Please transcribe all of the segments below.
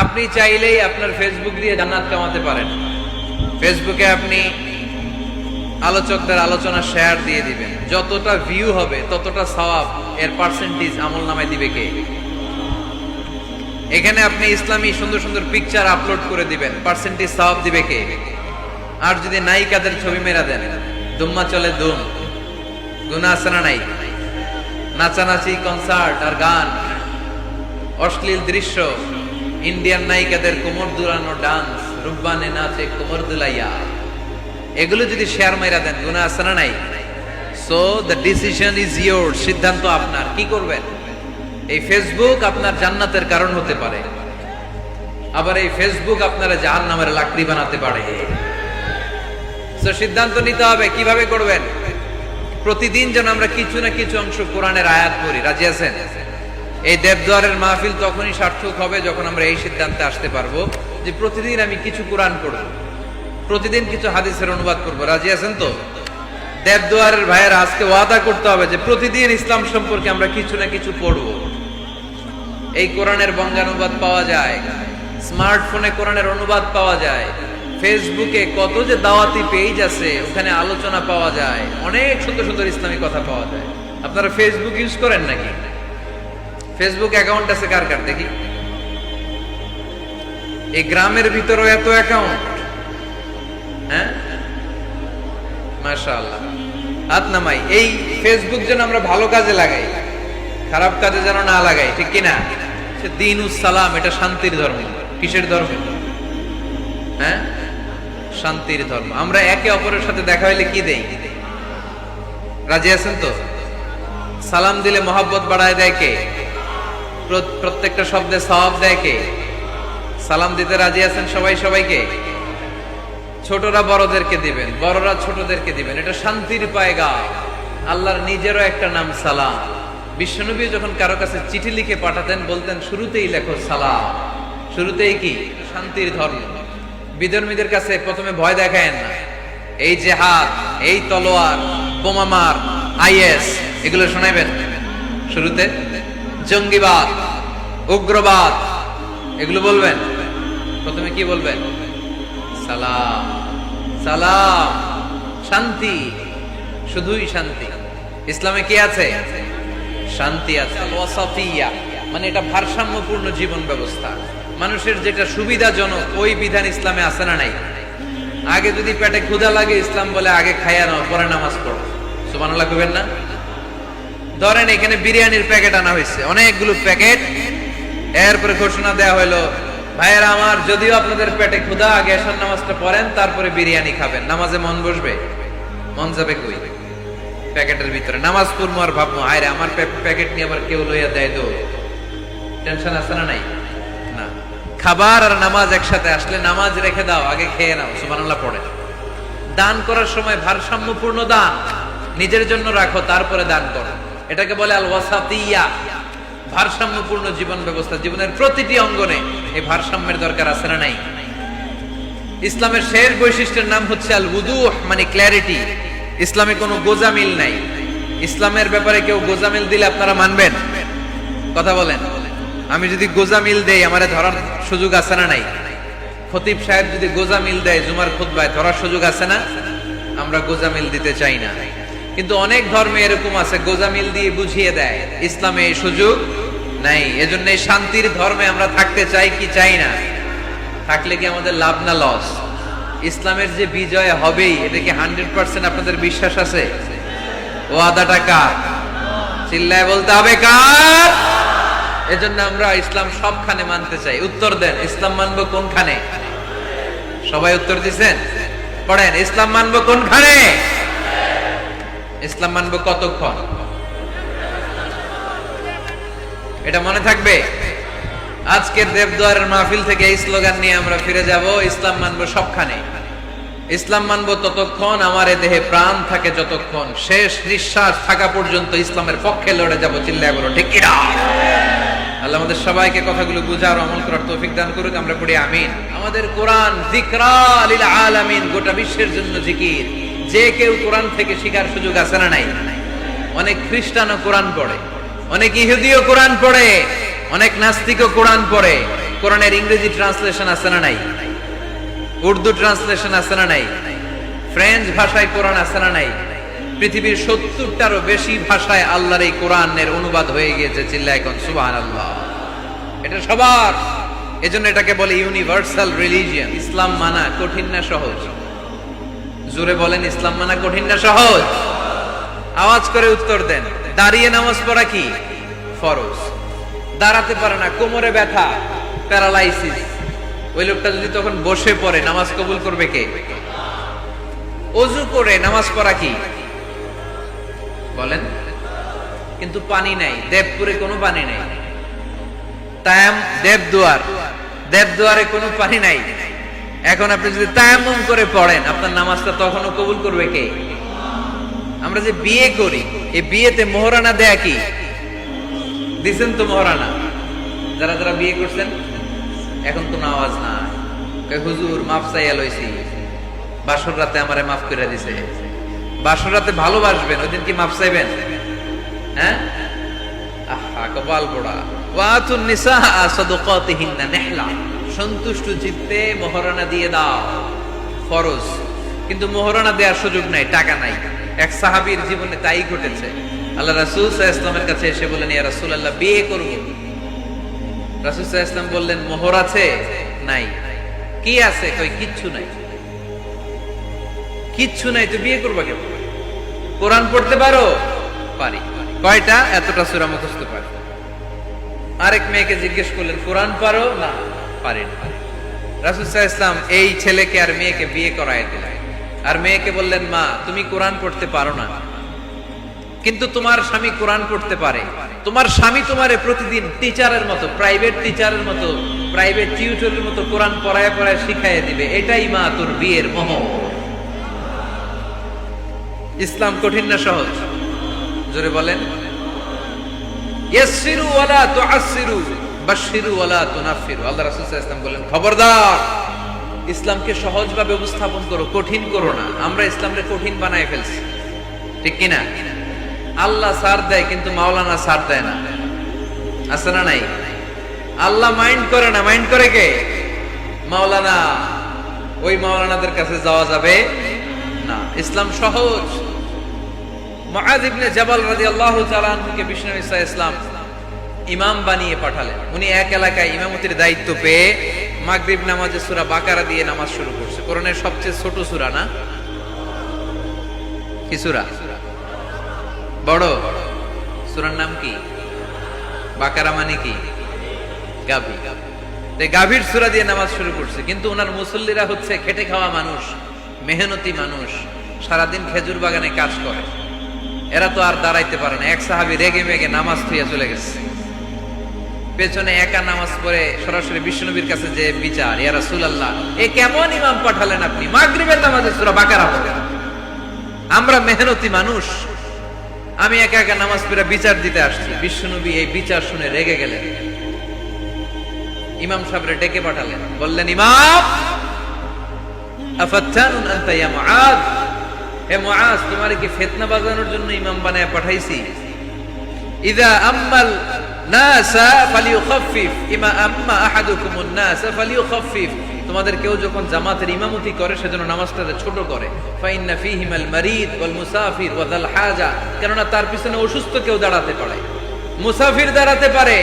আপনি চাইলেই আপনার ফেসবুক দিয়ে জান্নাত কামাতে পারেন। ফেসবুকে আপনি আলোচকদের আলোচনা শেয়ার দিয়ে দিবেন, যতটা ভিউ হবে ততটা সওয়াব এর পার্সেন্টেজ আমল নামায় দিবে কে? এখানে আপনি ইসলামী সুন্দর সুন্দর পিকচার আপলোড করে দিবেন, পার্সেন্টেজ সওয়াব দিবে কে? আর যদি নায়িকাদের ছবি মেরা দেন, দুম্মা চলে দুম, গুনাহ আছে না নাই? নাচানাচি, কনসার্ট আর গান, অশ্লীল দৃশ্য, ইন্ডিয়ান নায়িকাদের কোমর দুলানো ডান্স, রুব্বানে নাচে কোমর দুলাইয়া, এগুলো যদি শেয়ার মাইরা দেন, গুনাহ আছে না নাই? So the decision is your, সিদ্ধান্ত আপনার। কি করবেন? এই ফেসবুক আপনার জান্নাতের কারণ হতে পারে, আবার এই ফেসবুক আপনারা জাহান্নামের লাকড়ি বানাতে পারে। সো সিদ্ধান্ত নিতে হবে কিভাবে করবেন। প্রতিদিন যেন আমরা কিছু না কিছু অংশ কোরআনের আয়াত পড়ি। রাজি আছেন? এই দেবদুয়ারের মাহফিল তখনই সার্থক হবে যখন আমরা এই সিদ্ধান্তে আসতে পারবো যে প্রতিদিন আমি কিছু কোরআন পড়ব, প্রতিদিন কিছু হাদিসের অনুবাদ করব। রাজি আছেন তো? দেবদুয়ারের ভাইয়েরা আজকে ওয়াদা করতে হবে যে প্রতিদিন ইসলাম সম্পর্কে আমরা কিছু না কিছু পড়ব। এই কোরআনের বঙ্গানুবাদ পাওয়া যায়, স্মার্টফোনে কোরআনের অনুবাদ পাওয়া যায়, ফেসবুকে কত যে দাওয়াতি পেজ আছে, ওখানে আলোচনা পাওয়া যায়, অনেক সুন্দর সুন্দর ইসলামী কথা পাওয়া যায়। আপনারা ফেসবুক ইউজ করেন নাকি? ফেসবুক অ্যাকাউন্ট আছে কার কার দেখি? এই গ্রামের ভিতরেও এত অ্যাকাউন্ট? হ্যাঁ, মাশাআল্লাহ, হাত নামাই। এই ফেসবুক যেন আমরা ভালো কাজে লাগাই, খারাপ কাজে যেন না লাগাই, ঠিক কিনা? দ্বীনুস সালাম, এটা শান্তির ধর্ম। কিসের ধর্ম? হ্যাঁ, শান্তির ধর্ম। আমরা একে অপরের সাথে দেখা হইলে কি দেই? রাজি আছেন তো? সালাম দিলে মহব্বত বাড়ায় দেয় কে? প্রত্যেকটা শব্দে সওয়াব দেয় কে? সালাম দিতে রাজি আছেন সবাই সবাইকে? ছোটরা বড়দেরকে দিবেন, বড়রা ছোটদেরকে দিবেন, এটা শান্তির পায়গা। আল্লাহর নিজেরও একটা নাম সালাম। বিশ্বনবী যখন কারো কাছে চিঠি লিখে পাঠাতেন বলতেন শুরুতেই লেখো সালাম। শুরুতেই কি? শান্তির ধর্ম। বিধর্মীদের কাছে প্রথমে ভয় দেখায়েন না। এই জেহাদ, এই তলোয়ার, বোমামার, আইএস, এগুলো শোনাইবেন শুরুতে? জঙ্গিবাদ, উগ্রবাদ, এগুলো বলবেন? প্রথমে কি বলবেন? সালাম। সালাম, শান্তি, শুধুই শান্তি। ইসলামে কি আছে? শান্তি আছে। ওয়াসাফিয়া, মানে এটা ভারসাম্যপূর্ণ জীবন ব্যবস্থা। মানুষের যেটা সুবিধাজনক ওই বিধান ইসলামে আছে না নাই? আগে যদি পেটে ক্ষুধা লাগে, ইসলাম বলে আগে খাইয়া নাও, পরে নামাজ পড়ো। সুবহানাল্লাহ কইবেন না? ধরেন এখানে বিরিয়ানির প্যাকেট আনা হয়েছে, অনেকগুলো প্যাকেট। এরপরে ঘোষণা দেওয়া হলো, ভাইয়েরা আমার, যদিও আপনাদের পেটে ক্ষুধা, আগে এশার নামাজটা পড়েন, তারপরে বিরিয়ানি খাবেন। নামাজে মন বসবে? মন যাবে কই? প্যাকেটের ভিতরে নামাজ পড়বো আর ভাববো, আরে আমার প্যাকেট নিয়ে আবার কেউ লইয়া দেয় তো, টেনশন আছে না নাই? না, খাবার আর নামাজ একসাথে আসলে নামাজ রেখে দাও, আগে খেয়ে নাও, সুবহানাল্লাহ পড়ে। দান করার সময় ভারসাম্যপূর্ণ দান, নিজের জন্য রাখো, তারপরে দান করো। এটাকে বলে আল ওয়াসাতিয়া, ভারসাম্যপূর্ণ জীবন ব্যবস্থা। জীবনের প্রতিটি অঙ্গনে এই ভারসাম্যের দরকার আছে না নাই? ইসলামের শেষ বৈশিষ্ট্যের নাম হচ্ছে আল উদুহ, মানে ক্ল্যারিটি। ইসলামে কোনো গোজামিল নাই। ইসলামের ব্যাপারে কেউ গোজামিল দিলে আপনারা মানবেন? কথা বলেন। আমি যদি গোজামিল দেই, আমারে ধরার সুযোগ আছে না নাই? খতিব সাহেব যদি গোজামিল দেয় জুমার খুতবায়, ধরার সুযোগ আছে না? আমরা গোজামিল দিতে চাই না। কিন্তু অনেক ধর্মে এরকম আছে, গোজামিল দিয়ে বুঝিয়ে দেয়। ইসলামে এই সুযোগ নাই। এজন্য এই শান্তির ধর্মে আমরা থাকতে চাই কি চাই না? থাকলে কি আমাদের লাভ না লস? ইসলামের যে বিজয় হবেই, এটা কি 100% আপনাদের বিশ্বাস আছে? ওয়াদাটা কার? চিল্লায় বলতে হবে কার? এজন্য আমরা ইসলাম সবখানে মানতে চাই। উত্তর দেন, ইসলাম মানবো কোনখানে? সবাই উত্তর দিচ্ছেন? পড়েন, ইসলাম মানবো কোনখানে? ইসলাম মানবো কতক্ষণ? এটা মনে থাকবে। আজকের দেবদুয়ারের মাহফিল থেকে এই স্লোগান নিয়ে আমরা ফিরে যাব, ইসলাম মানবো সবখানে। ইসলাম মানবো ততক্ষণ আমার এ দেহে প্রাণ থাকে, যতক্ষণ শেষ নিঃশ্বাস থাকা পর্যন্ত ইসলামের পক্ষে লড়ে যাব। চিল্লায় বলো ঠিক কিনা? আল্লাহ আমাদের সবাইকে কথাগুলো বুঝার, আমল করার তৌফিক দান করুক। আমরা পড়ি আমিন। আমাদের কোরআন যিকরা লিল আলামিন, গোটা বিশ্বের জন্য জিকির। যে কেউ কোরআন থেকে শিখার সুযোগ আছে না নাই? অনেক খ্রিস্টানও কোরআন পড়ে, অনেক ইহুদিও কোরআন পড়ে, অনেক নাস্তিকও কোরআন পড়ে। কোরআনের ইংরেজি ট্রান্সলেশন আছে না নাই? উর্দু ট্রান্সলেশন আছে না নাই? ফ্রেঞ্চ ভাষায় কোরআন আছে না নাই? পৃথিবীর 70টারও বেশি ভাষায় আল্লাহর এই কোরআনের অনুবাদ হয়ে গিয়েছে। চিল্লায় এখন সুবহানাল্লাহ। এটা সবার, এজন্য এটাকে বলে ইউনিভার্সাল রিলিজিয়ন। ইসলাম মানা কঠিন না সহজ? জোরে বলেন, ইসলাম মানা কঠিন না সহজ? আওয়াজ করে উত্তর দেন। দাঁড়িয়ে নামাজ পড়া কি ফরজ? দাঁড়াতে পারে না, কোমরে ব্যথা, প্যারালাইসিস, ওই লোকটা যদি তখন বসে পড়ে নামাজ কবুল করবে কে? ওযু করে নামাজ পড়া কি বলেন? কিন্তু পানি নাই, দেবপুরে কোনো পানি নাই। দেবদুয়ারে কোনো পানি নাই। এখন আপনি যদি তায়াম্মুম করে পড়েন আপনার নামাজটা তখনও কবুল করবে কে? আমরা যে বিয়ে করি, এই বিয়েতে মোহরানা দেয়া কি? দিছেন তো মোহরানা? যারা যারা বিয়ে করছেন এখন তো আওয়াজ না, হুজুর মাফ চাইয়া লইছি, বাসর রাতে আমারে মাফ করে দিছে। বাসর রাতে ভালোবাসবেন, ওই দিন কি মাফ চাইবেন? হ্যাঁ, আহা কপাল পোড়া। ওয়াতুন নিসা সাদাকাতিহিন্না নিহলা, সন্তুষ্ট চিত্তে মোহরানা দিয়ে দাও, ফরজ। কিন্তু মোহরানা দেওয়ার সুযোগ নাই, টাকা নাই। এক সাহাবীর জীবনে তাই ঘটেছে। আল্লাহ রাসূল সাল্লাল্লাহু আলাইহি ওয়াসাল্লামের কাছে এসে বললেন, ইয়া রাসূলুল্লাহ বিয়ে করব। রাসূল সাল্লাল্লাহু আলাইহি ওয়াসাল্লাম বললেন, মোহর আছে? নাই। কি আছে? কই কিচ্ছু নাই। কিচ্ছু নাই তো বিয়ে করবা কেন? কোরআন পড়তে পারো? পারি। কয়টা? এতটা সূরা মুখস্থ পারি। আরেক মেয়েকে জিজ্ঞেস করলেন, কোরআন পারো? না, পারি না। রাসূল সাল্লাল্লাহু আলাইহি ওয়াসাল্লাম এই ছেলেকে আর মেয়েকে বিয়ে করায় দিলেন। আর মেয়েকে বললেন, মা তুমি কোরআন পড়তে পারো না, কিন্তু তোমার স্বামী কোরআন পড়তে পারে। তোমার স্বামী তোমারে প্রতিদিন টিচারের মতো, প্রাইভেট টিচারের মতো, প্রাইভেট টিউটরের মতো কোরআন পড়ায় পড়ায় শিখাইয়ে দিবে। এটাই মা তোর বিয়ের মোহ। ইসলাম কঠিন না সহজ? জোরে বলেন। ইয়াসসিরু ওয়ালা তুআসসিরু বাশশিরু ওয়ালা তুনাফফিরু। আল্লাহ রাসূল সাল্লাল্লাহু আলাইহি ওয়াসাল্লাম বলেন, খবরদার, ইসলামকে সহজভাবে উপস্থাপন করো, কঠিন করো না। আমরা ইসলামকে কঠিন বানায় ফেলছি, ঠিক কি না? আল্লাহ ছাড় দেয় কিন্তু মাওলানা ছাড় দেয় না, আছে না নাই? আল্লাহ মাইন্ড করে না, মাইন্ড করে কে? মাওলানা। ওই মাওলানাদের কাছে যাওয়া যাবে না। ইসলাম সহজ। মুআয ইবনে জাবাল রাদিয়াল্লাহু তাআলা আনহুকে বিশ্বনবী সাল্লাল্লাহু আলাইহি ওয়াসাল্লাম ইমাম বানিয়ে পাঠালেন। উনি এক এলাকায় ইমামতির দায়িত্ব পেয়ে মাগরিব নামাজে সূরা বাকারা দিয়ে নামাজ শুরু করছে। কোরআনের সবচেয়ে ছোট সূরা না? কি সূরা? বড় সূরার নাম কি? বাকারা মানে কি? গাভী। গাভীর সূরা দিয়ে নামাজ শুরু করছে। কিন্তু ওনার মুসল্লিরা হচ্ছে খেটে খাওয়া মানুষ, মেহনতি মানুষ, সারাদিন খেজুর বাগানে কাজ করে। এরা তো আর দাঁড়াইতে পারে না। এক সাহাবী রেগে মেগে নামাজ থুইয়া চলে গেছে। পেছনে একা নামাজ পড়ে সরাসরি বিশ্বনবীর কাছে যে বিচার, ইয়া রাসূলুল্লাহ এ কেমন ইমাম পাঠালেন আপনি, মাগরিবের নামাজে সূরা বাকারা পড়েন। আমরা মেহনতি মানুষ, আমি একা একা নামাজ পড়ে বিচার দিতে আসছি। বিশ্বনবী এই বিচার শুনে রেগে গেলেন। ইমাম সাহেবরে ডেকে পাঠালেন, বললেন, ইমাম আফাত্তানুন আনতা ইয়া মুআয, হে মুআয তোমারে কি ফিতনা বাজানোর জন্য ইমাম বানায় পাঠাইছি? ইযা আম্মাল নাসা ফালিয়ুখাফফিফ ইমা আম্মা আহাদুকুমুন নাসা ফালিয়ুখাফফিফ। তোমাদের কেউ যখন জামাতের ইমামতি করে সেজন্য নামাজটা ছোট করে। ফাইন্না ফীহিমাল মারিদ ওয়াল মুসাফির ওয়া যাল হাজা, কেননা তার পিছনে অসুস্থ কেউ দাঁড়াতে পারে, মুসাফির দাঁড়াতে পারে,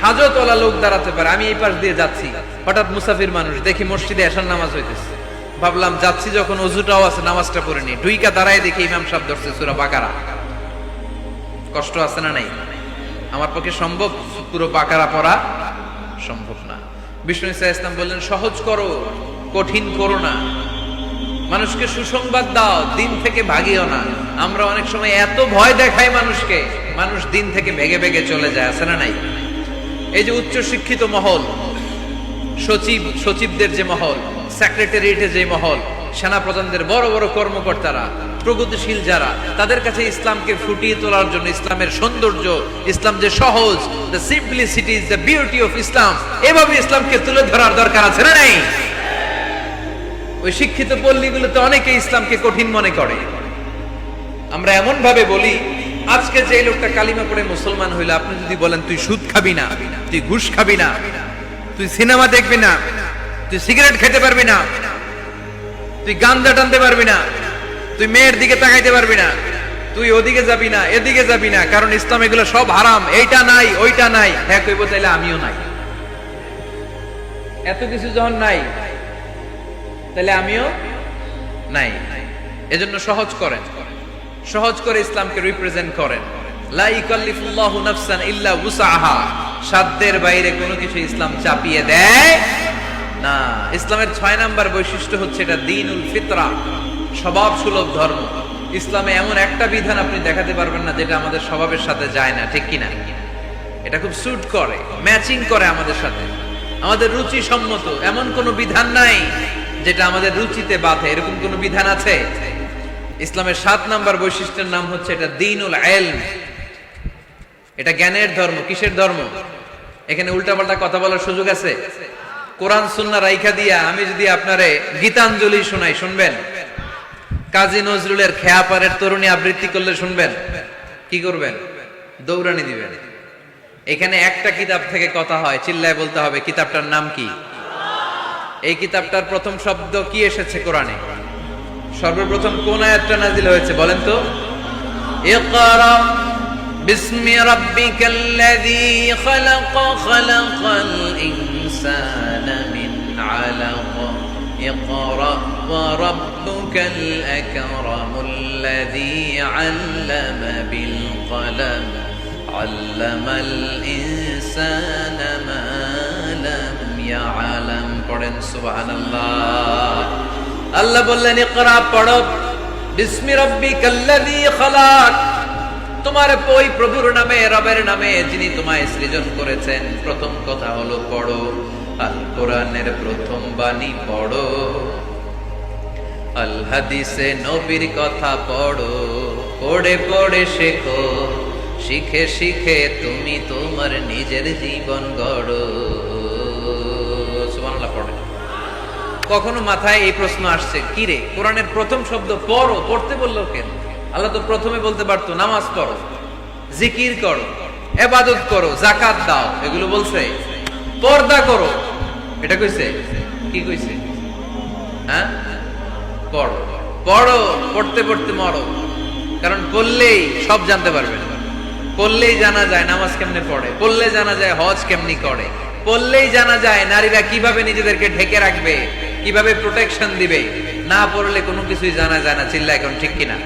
হাজতওয়ালা লোক দাঁড়াতে পারে। আমি এই পাশ দিয়ে যাচ্ছি, হঠাৎ মুসাফির মানুষ দেখি মসজিদে এশার নামাজ হইতেছে। ভাবলাম যাচ্ছি যখন ওযুটাও আছে নামাজটা পড়ে নি। ঢুইকা দাঁড়ায় দেখি ইমাম সাহেব ধরছে সূরা বাকারা। কষ্ট আছে না নাই? আমার পক্ষে সম্ভব পুরো বাকারা পড়া সম্ভব না। বিষ্ণু সাল্লাল্লাহু আলাইহি ওয়াসাল্লাম বললেন, সহজ করো, কঠিন করো না। মানুষকে সুসংবাদ দাও, দিন থেকে ভাগিও না। আমরা অনেক সময় এত ভয় দেখাই মানুষকে, মানুষ দিন থেকে ভেগে ভেগে চলে যায়, আছে না নাই? এই যে উচ্চ শিক্ষিত মহল, সচিবদের যে মহল, সেক্রেটারিয়েটের যে মহল, সেনাপ্রধানদের বড় বড় কর্মকর্তারা, প্রগতিশীল যারা, তাদের কাছে ইসলামকে ফুটিয়ে তোলার জন্য, ইসলামের সৌন্দর্য, ইসলাম যে সহজ, the simplicity is the beauty of Islam, এভাবে ইসলামকে তুলে ধরার দরকার আছে না নাই? ওই শিক্ষিত পল্লীগুলোতে অনেকে ইসলামকে কঠিন মনে করে। আমরা এমন ভাবে বলি, আজকে যে লোকটা কালিমা পড়ে মুসলমান হইলো, আপনি যদি বলেন তুই সুদ খাবি না, তুই ঘুষ খাবি না, তুই সিনেমা দেখবি না, তুই সিগারেট খেতে পারবি না, তুই গাঞ্জা টানতে পারবি না, তুই মেয়ের দিকে তাকাইতে পারবি না, তুই ওদিকে যাবি না, এদিকে যাবি না, কারণ ইসলাম এগুলো সব হারাম, এইটা নাই ওইটা নাই। হ্যাঁ কইব, তাইলে আমিও নাই। এত কিছু যখন নাই, তাহলে আমিও নাই। এজন্য সহজ করেন, সহজ করে ইসলামকে রিপ্রেজেন্ট করেন। লা ইকাল্লিফুল্লাহু নাফসান ইল্লা উসআহা, সাধ্যের বাইরে কোনো কিছু ইসলাম চাপিয়ে দেয় না। ইসলামের 6 নাম্বার বৈশিষ্ট্য হচ্ছে এটা দ্বীনুল ফিতরা, স্বভাব সুলভ ধর্ম। ইসলামে এমন একটা বিধান আপনি দেখাতে পারবেন না যেটা আমাদের স্বভাবের সাথে যায় না, ঠিক কিনা? এটা খুব স্যুট করে, ম্যাচিং করে আমাদের সাথে, আমাদের রুচি সম্মত। এমন কোন বিধান নাই যেটা আমাদের রুচিতে বাধে, এরকম কোন বিধান আছে? ইসলামের 7 নাম্বার বৈশিষ্ট্যের নাম হচ্ছে এটা দ্বীনুল ইলম, এটা জ্ঞানের ধর্ম। কিসের ধর্ম? এখানে উল্টাপাল্টা কথা বলার সুযোগ আছে? কোরআন সুন্নাহ রাইখা দিয়া আমি যদি আপনারে গীতাঞ্জলি শোনাই, শুনবেন? কাজী নজরুলের খেয়াপাড়ের তরুণী আবৃত্তি করলে শুনবেন? কি করবেন? দৌড়ানি দিবেন। এখানে একটা কিতাব থেকে কথা হয়, চিল্লায় বলতে হবে কিতাবটার নাম কি? এই কিতাবটার প্রথম শব্দ কি এসেছে কোরআনে? সর্বপ্রথম কোন আয়াতটা নাজিল হয়েছে বলেন তো? ইকরা বিসমি রাব্বিকাল্লাযী খালাক, খালাকাল ইনসানা মিন আলাক, ইকরা ওয়া রাব্বুকাল আকরামুল্লাযী আল্লামা বিল কলম, আল্লামাল ইনসানা মা লাম ইয়ালাম। পড়েন সুবহানাল্লাহ। আল্লাহ বললেন ইকরা, পড়ো, বিসমি রাব্বিকাল্লাযী খালাক, তোমার ওই প্রভুর নামে, রবের নামে যিনি তোমায় সৃজন করেছেন। প্রথম কথা হলো পড়ো, আল কোরআনের প্রথম বাণী পড়ো, আল হাদিসে নবীর কথা পড়ো, পড়ে পড়ে শেখো, শিখে শিখে তুমি তোমার নিজের জীবন গড়ো। সুবহানাল্লাহ। পড়ে। কখনো মাথায় এই প্রশ্ন আসছে, কি রে কোরআনের প্রথম শব্দ পড়ো, পড়তে বললো কেন? আল্লাহ তো প্রথমে বলতে পারতো নামাজ পড়ো, জিকির করো, ইবাদত করো, যাকাত দাও, এগুলো বলছে? পর্দা করো, এটা কইছে? কি কইছে? হ্যাঁ, পড়ো। পড়ো, পড়তে পড়তে মরো, কারণ পড়লেই সব জানতে পারবে। পড়লেই জানা যায় নামাজ কেমনে পড়ে, পড়লে জানা যায় হজ কেমনি করে, পড়লেই জানা যায় নারীরা কিভাবে নিজেদেরকে ঢেকে রাখবে, কিভাবে প্রোটেকশন দিবে। না পড়লে কোনো কিছুই জানা যায় না। চিল্লা এখন ঠিক কিনা?